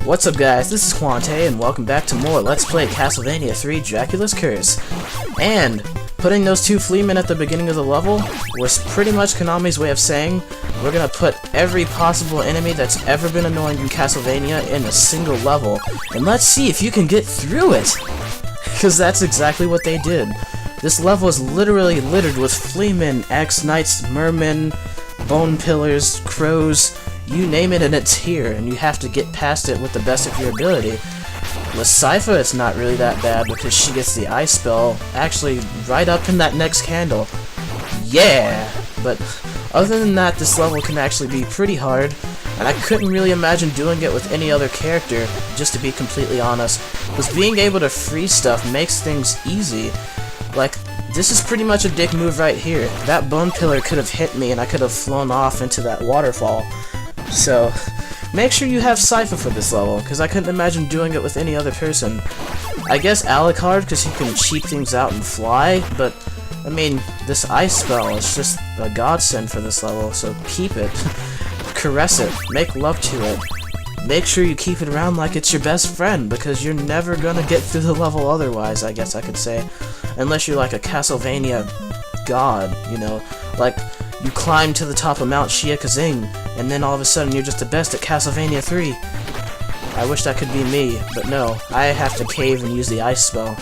What's up guys, this is Quante and welcome back to more Let's Play Castlevania 3 Dracula's Curse. And putting those two fleamen at the beginning of the level was pretty much Konami's way of saying we're gonna put every possible enemy that's ever been annoying in Castlevania in a single level, and let's see if you can get through it! Because that's exactly what they did. This level is literally littered with fleamen, X-Knights, mermen, bone pillars, crows, you name it and it's here, and you have to get past it with the best of your ability. With Sypha, it's not really that bad because she gets the ice spell actually right up in that next candle. Yeah! But other than that, this level can actually be pretty hard, and I couldn't really imagine doing it with any other character, just to be completely honest, because being able to free stuff makes things easy. Like, this is pretty much a dick move right here. That bone pillar could have hit me and I could have flown off into that waterfall. So, make sure you have Sypha for this level, because I couldn't imagine doing it with any other person. I guess Alucard, because he can cheap things out and fly, but, I mean, this ice spell is just a godsend for this level, so keep it. Caress it. Make love to it. Make sure you keep it around like it's your best friend, because you're never gonna get through the level otherwise, I guess I could say. Unless you're like a Castlevania god, you know, like, you climb to the top of Mount Shiakazing, and then all of a sudden you're just the best at Castlevania 3. I wish that could be me, but no, I have to cave and use the ice spell.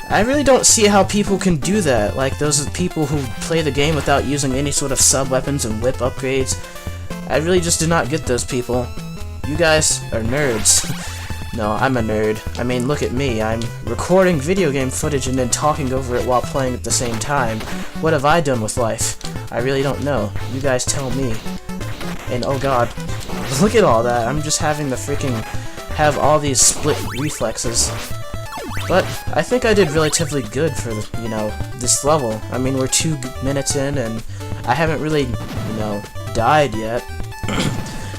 I really don't see how people can do that, like those people who play the game without using any sort of sub-weapons and whip upgrades. I really just do not get those people. You guys are nerds. No, I'm a nerd. I mean, look at me. I'm recording video game footage and then talking over it while playing at the same time. What have I done with life? I really don't know. You guys tell me. And oh god, look at all that. I'm just having to freaking have all these split reflexes. But I think I did relatively good for, you know, this level. I mean, we're 2 minutes in and I haven't really, you know, died yet.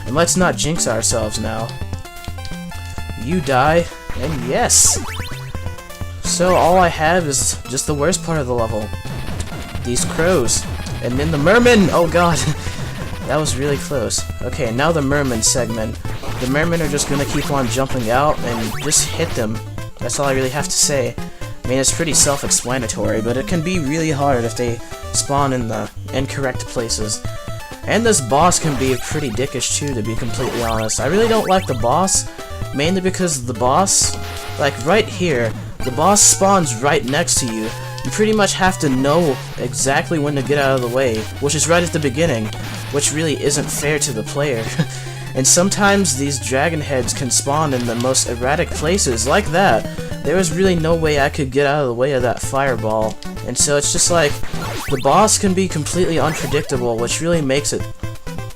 And let's not jinx ourselves now. You die, and yes! So all I have is just the worst part of the level. These crows. And then the mermen! Oh god! That was really close. Okay, now the merman segment. The mermen are just gonna keep on jumping out and just hit them. That's all I really have to say. I mean, it's pretty self-explanatory, but it can be really hard if they spawn in the incorrect places. And this boss can be pretty dickish too, to be completely honest. I really don't like the boss, mainly because the boss, like right here, the boss spawns right next to you. You pretty much have to know exactly when to get out of the way, which is right at the beginning, which really isn't fair to the player. And sometimes these dragon heads can spawn in the most erratic places, like that. There was really no way I could get out of the way of that fireball, and so it's just like, the boss can be completely unpredictable, which really makes it,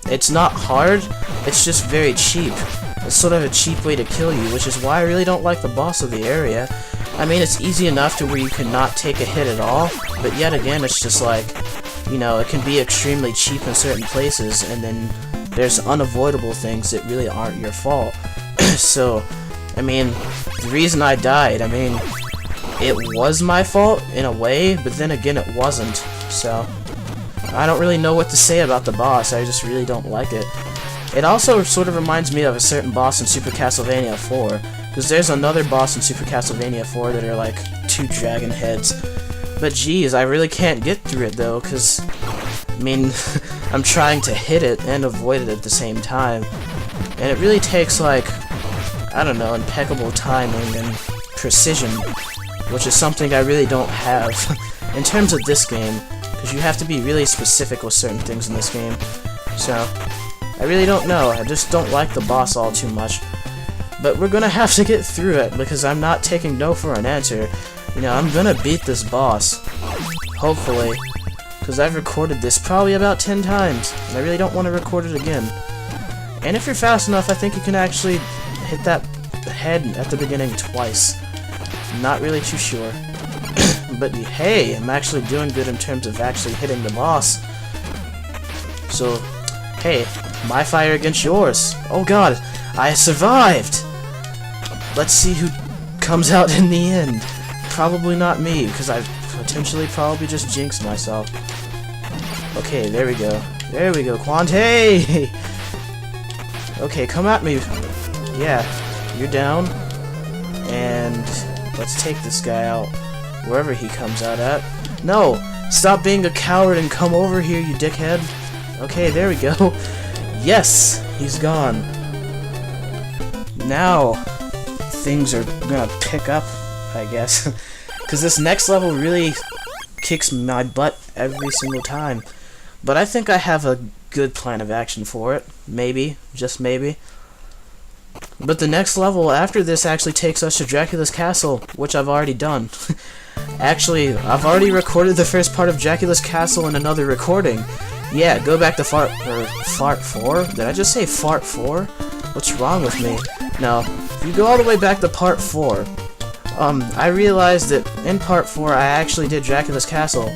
it's not hard, it's just very cheap. It's sort of a cheap way to kill you, which is why I really don't like the boss of the area. I mean, it's easy enough to where you cannot take a hit at all, but yet again, it's just like, you know, it can be extremely cheap in certain places, and then there's unavoidable things that really aren't your fault. So, I mean, the reason I died, I mean, it was my fault in a way, but then again, it wasn't. So, I don't really know what to say about the boss, I just really don't like it. It also sort of reminds me of a certain boss in Super Castlevania 4, because there's another boss in Super Castlevania 4 that are like 2 dragon heads. But geez, I really can't get through it though, because, I mean, I'm trying to hit it and avoid it at the same time. And it really takes like, I don't know, impeccable timing and precision, which is something I really don't have in terms of this game, because you have to be really specific with certain things in this game. So, I really don't know, I just don't like the boss all too much. But we're gonna have to get through it, because I'm not taking no for an answer. You know, I'm gonna beat this boss. Hopefully. Because I've recorded this probably about 10 times, and I really don't want to record it again. And if you're fast enough, I think you can actually hit that head at the beginning twice. I'm not really too sure. But hey, I'm actually doing good in terms of actually hitting the boss. So, hey, my fire against yours. Oh god, I survived! Let's see who comes out in the end. Probably not me, because I potentially probably just jinxed myself. Okay, there we go. There we go, Quante! Okay, come at me. Yeah, you're down. And let's take this guy out wherever he comes out at. No! Stop being a coward and come over here, you dickhead. Okay, there we go. Yes! He's gone. Now, things are gonna pick up, I guess. Because this next level really kicks my butt every single time. But I think I have a good plan of action for it. Maybe. Just maybe. But the next level after this actually takes us to Dracula's castle, which I've already done. Actually, I've already recorded the first part of Dracula's castle in another recording. Yeah, go back to Fart 4? Did I just say Fart 4? What's wrong with me? No, if you go all the way back to part 4, I realized that in part 4 I actually did Dracula's castle,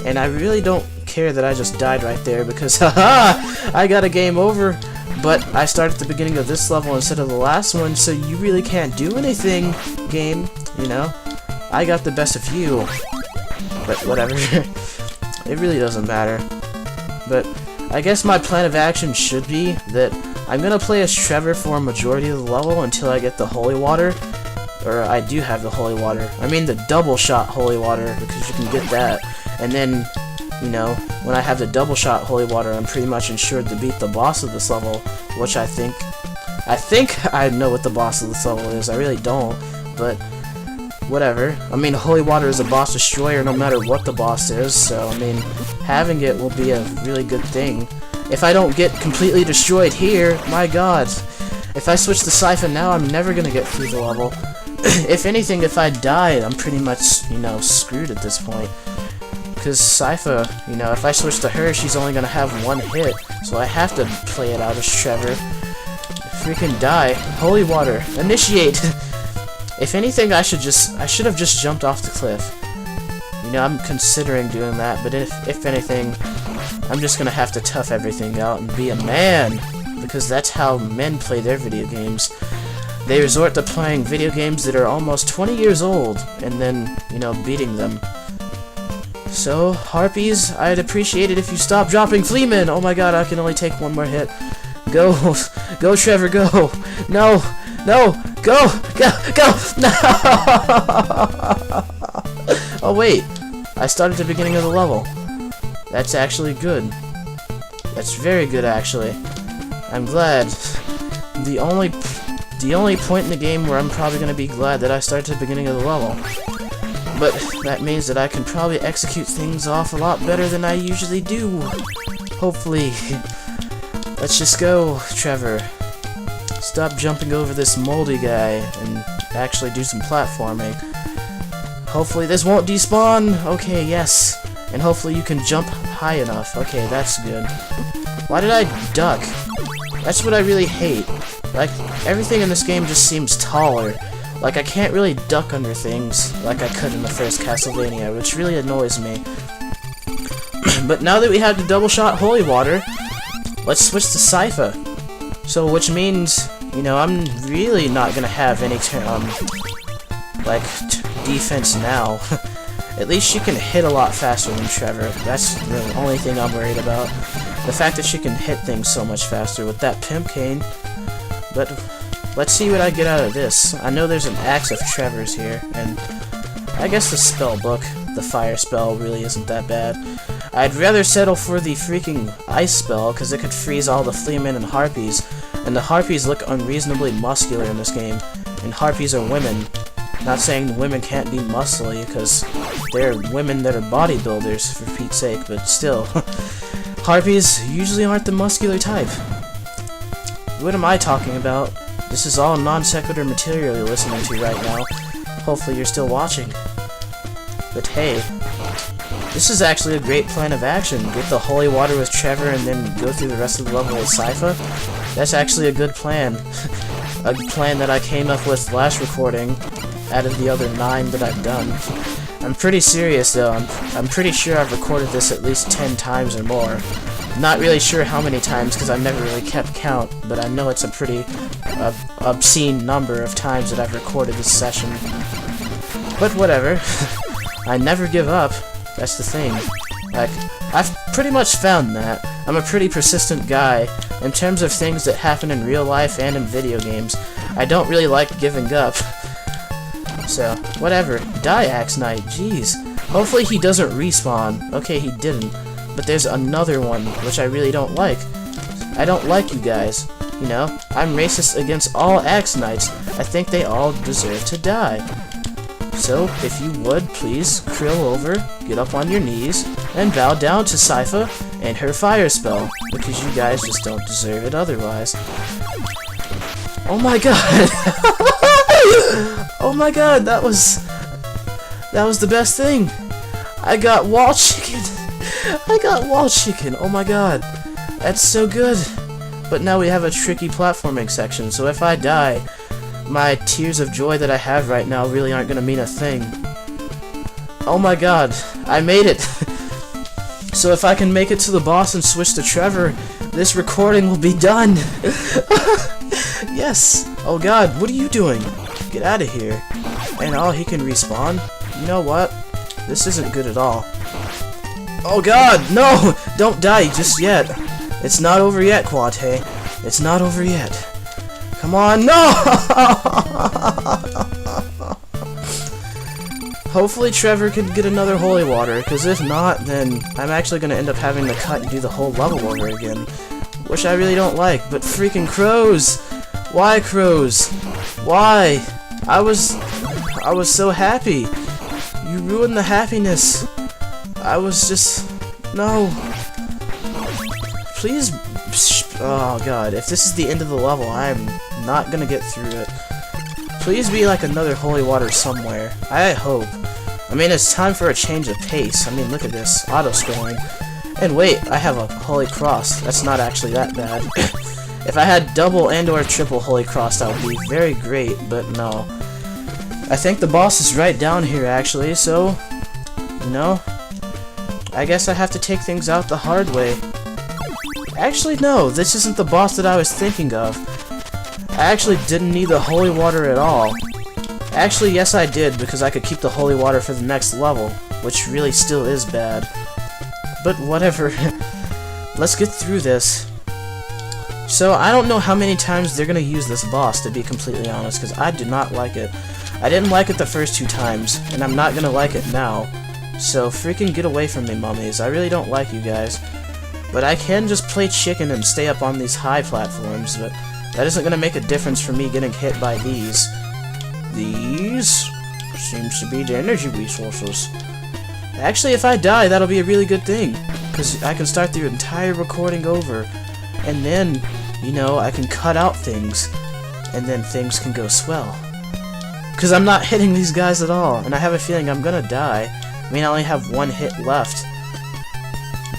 and I really don't care that I just died right there because haha, I got a game over. But I started at the beginning of this level instead of the last one, so you really can't do anything, game, you know? I got the best of you. But whatever. It really doesn't matter. But I guess my plan of action should be that I'm gonna play as Trevor for a majority of the level until I get the holy water. Or I do have the holy water. I mean the double shot holy water, because you can get that. And then, you know, when I have the double shot holy water, I'm pretty much ensured to beat the boss of this level, which I think I know what the boss of this level is. I really don't, but whatever. I mean, holy water is a boss destroyer no matter what the boss is, so I mean, having it will be a really good thing. If I don't get completely destroyed here, my god. If I switch to Sypha now, I'm never gonna get through the level. If anything, if I die, I'm pretty much, you know, screwed at this point. Because Sypha, you know, if I switch to her, she's only gonna have one hit, so I have to play it out as Trevor. Freaking die. Holy water. Initiate! If anything, I should have just jumped off the cliff. You know, I'm considering doing that, but if anything, I'm just gonna have to tough everything out and be a man! Because that's how men play their video games. They resort to playing video games that are almost 20 years old, and then, you know, beating them. So, Harpies, I'd appreciate it if you stop dropping Fleaman! Oh my god, I can only take one more hit. Go! Go, Trevor, go! No! No! Go! Go! Go! No! Oh wait, I started at the beginning of the level. That's actually good. That's very good, actually. I'm glad. The only point in the game where I'm probably gonna be glad that I started at the beginning of the level. But that means that I can probably execute things off a lot better than I usually do. Hopefully. Let's just go, Trevor. Stop jumping over this moldy guy and actually do some platforming. Hopefully this won't despawn. Okay, yes. And hopefully you can jump high enough. Okay, that's good. Why did I duck? That's what I really hate. Like, everything in this game just seems taller. Like, I can't really duck under things like I could in the first Castlevania, which really annoys me. But now that we have the double shot holy water, let's switch to Sypha. So, which means, you know, I'm really not gonna have any, defense now. At least she can hit a lot faster than Trevor. That's the only thing I'm worried about. The fact that she can hit things so much faster with that pimp cane. But let's see what I get out of this. I know there's an axe of Trevor's here, and I guess the spell book, the fire spell, really isn't that bad. I'd rather settle for the freaking ice spell, because it could freeze all the Fleamen and Harpies, and the Harpies look unreasonably muscular in this game, and Harpies are women. Not saying women can't be muscly, because they're women that are bodybuilders, for Pete's sake, but still. Harpies usually aren't the muscular type. What am I talking about? This is all non sequitur material you're listening to right now. Hopefully you're still watching. But hey, this is actually a great plan of action. Get the holy water with Trevor and then go through the rest of the level with Sypha. That's actually a good plan. A plan that I came up with last recording out of the other 9 that I've done. I'm pretty serious though. I'm pretty sure I've recorded this at least 10 times or more. Not really sure how many times because I've never really kept count, but I know it's a pretty obscene number of times that I've recorded this session. But whatever. I never give up. That's the thing. Like, I've pretty much found that. I'm a pretty persistent guy in terms of things that happen in real life and in video games. I don't really like giving up. So, whatever. Die, Axe Knight. Jeez. Hopefully he doesn't respawn. Okay, he didn't. But there's another one, which I really don't like. I don't like you guys. You know, I'm racist against all Axe Knights. I think they all deserve to die. So, if you would, please, krill over, get up on your knees, and bow down to Sypha and her fire spell, because you guys just don't deserve it otherwise. Oh my god! Oh my god, that was the best thing! I got wall chicken! I got wall chicken! Oh my god, that's so good! But now we have a tricky platforming section, so if I die, my tears of joy that I have right now really aren't gonna mean a thing. Oh my god, I made it! So if I can make it to the boss and switch to Trevor, this recording will be done! Yes! Oh god, what are you doing? Get out of here. And oh, he can respawn? You know what? This isn't good at all. Oh god, no! Don't die just yet. It's not over yet, Quate. It's not over yet. Come on, no! Hopefully Trevor can get another holy water, because if not, then I'm actually going to end up having to cut and do the whole level over again. Which I really don't like, but freaking crows! Why crows? Why? I was so happy. You ruined the happiness. I was just... No. Please... Oh god, if this is the end of the level, I'm not gonna get through it. Please be like another holy water somewhere. I hope. I mean, it's time for a change of pace. I mean, look at this. Auto-scrolling. And wait, I have a holy cross. That's not actually that bad. If I had double and or triple holy cross, that would be very great, but no. I think the boss is right down here, actually, so... You know? I guess I have to take things out the hard way. Actually, no, this isn't the boss that I was thinking of. I actually didn't need the holy water at all. Actually, yes I did, because I could keep the holy water for the next level, which really still is bad. But whatever. Let's get through this. So, I don't know how many times they're gonna use this boss, to be completely honest, because I do not like it. I didn't like it the first 2 times, and I'm not gonna like it now. So, freaking get away from me, mummies. I really don't like you guys. But I can just play chicken and stay up on these high platforms, but that isn't gonna make a difference for me getting hit by these. These seems to be the energy resources. Actually, if I die, that'll be a really good thing, because I can start the entire recording over, and then, you know, I can cut out things, and then things can go swell. Because I'm not hitting these guys at all, and I have a feeling I'm gonna die. I mean, I only have 1 hit left.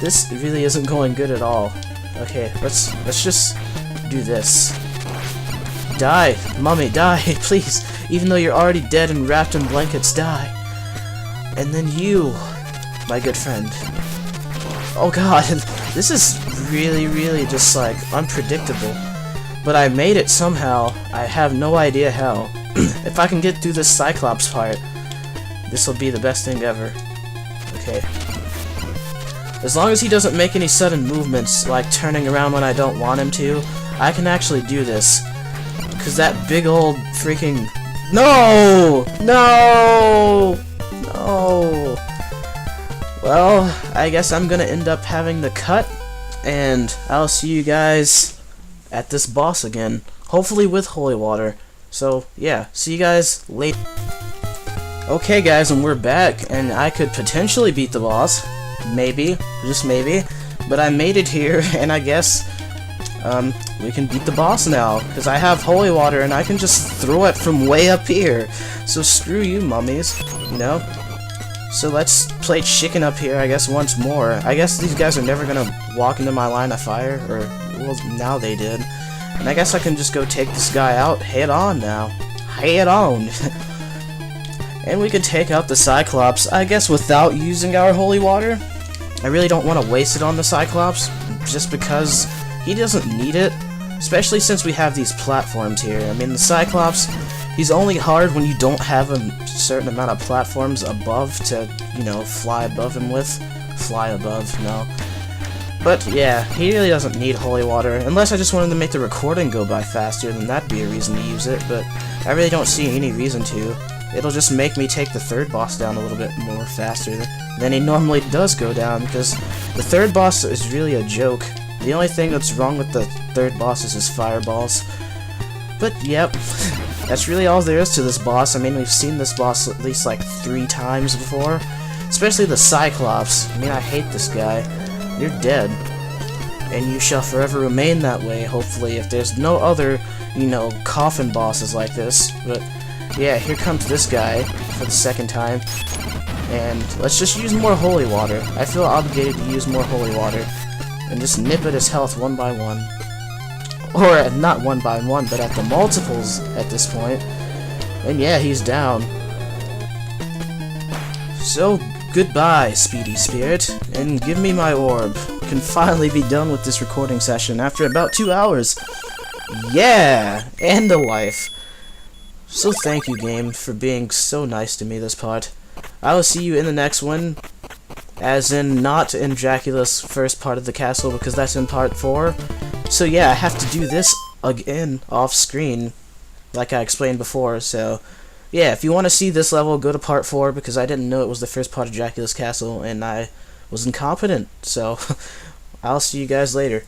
This really isn't going good at all. Okay, let's just do this. Die, mummy, die, please. Even though you're already dead and wrapped in blankets, die. And then you, my good friend. Oh god, this is really just like unpredictable. But I made it somehow. I have no idea how. If I can get through this Cyclops part, this will be the best thing ever. Okay. As long as he doesn't make any sudden movements, like turning around when I don't want him to, I can actually do this. Because that big old freaking... No! No! No! Well, I guess I'm gonna end up having to cut, and I'll see you guys at this boss again. Hopefully with holy water. So, yeah, see you guys later. Okay guys, and we're back, and I could potentially beat the boss. Maybe, just maybe. But I made it here, and I guess we can beat the boss now, because I have holy water and I can just throw it from way up here. So screw you, mummies, you know? So let's play chicken up here, I guess, once more. I guess these guys are never gonna walk into my line of fire, or, well, now they did. And I guess I can just go take this guy out head on now. Head on! And we could take out the Cyclops, I guess, without using our holy water. I really don't want to waste it on the Cyclops, just because he doesn't need it, especially since we have these platforms here. I mean, the Cyclops, he's only hard when you don't have a certain amount of platforms above to, you know, fly above him with. Fly above, no. But yeah, he really doesn't need holy water, unless I just wanted to make the recording go by faster, then that'd be a reason to use it, but I really don't see any reason to. It'll just make me take the third boss down a little bit more faster than he normally does go down, because the third boss is really a joke. The only thing that's wrong with the third boss is his fireballs. But yep, that's really all there is to this boss. I mean, we've seen this boss at least like 3 times before, especially the Cyclops. I mean, I hate this guy. You're dead. And you shall forever remain that way, hopefully, if there's no other, you know, coffin bosses like this. But yeah, here comes this guy for the second time. And let's just use more holy water. I feel obligated to use more holy water. And just nip at his health one by one. Or not one by one, but at the multiples at this point. And yeah, he's down. So, goodbye, Speedy Spirit, and give me my orb. Can finally be done with this recording session after about 2 hours. Yeah! End of life. So thank you, game, for being so nice to me this part. I will see you in the next one. As in, not in Dracula's first part of the castle, because that's in part 4. So yeah, I have to do this again off screen, like I explained before, so yeah, if you want to see this level, go to part 4, because I didn't know it was the first part of Dracula's castle, and I was incompetent, so I'll see you guys later.